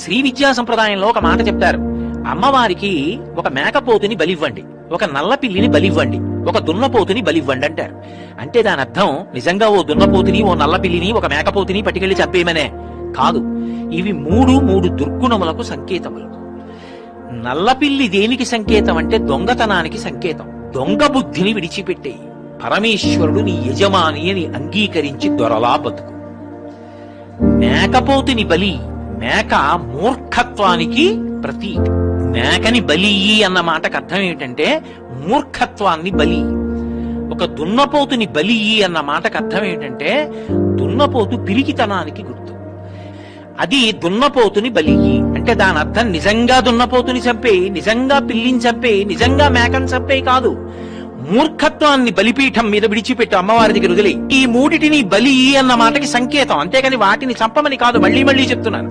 శ్రీ విద్యా సంప్రదాయంలో ఒక మాట చెప్తారు. అమ్మవారికి ఒక మేకపోతుని బలివ్వండి, ఒక నల్ల పిల్లిని బలివ్వండి, ఒక దున్నపోతుని బలివ్వండి అంటారు. అంటే దాని అర్థం నిజంగా ఓ దున్నపోతుని, ఓ నల్ల పిల్లిని, ఒక మేకపోతుని పట్టుకెళ్లి చంపేయమనే కాదు. ఇవి మూడు దుర్గుణములకు సంకేతములు. నల్లపిల్లి దేనికి సంకేతం అంటే దొంగతనానికి సంకేతం. దొంగ బుద్ధిని విడిచిపెట్టేయి, పరమేశ్వరుడు నీ యజమాని అని అంగీకరించి దొరలా బతుకు. మేకపోతుని బలి, మేక మూర్ఖత్వానికి ప్రతీక. మేకని బలి అన్న మాటకు అర్థం ఏమిటంటే మూర్ఖత్వాన్ని బలి. ఒక దున్నపోతుని బలి అన్న మాటకు అర్థం ఏమిటంటే దున్నపోతు పిరికితనానికి గుర్తు. అది దున్నపోతుని బలి అంటే దాని అర్థం నిజంగా దున్నపోతుని చంపేయి, నిజంగా పిల్లిని చంపేయి, నిజంగా మేకని చంపేయి కాదు. మూర్ఖత్వాన్ని బలిపీఠం మీద విడిచిపెట్టు, అమ్మవారి దగ్గర వదిలే. ఈ మూడిటిని బలి అన్న మాటకి సంకేతం, అంతేకాని వాటిని చంపమని కాదు. మళ్ళీ చెప్తున్నాను.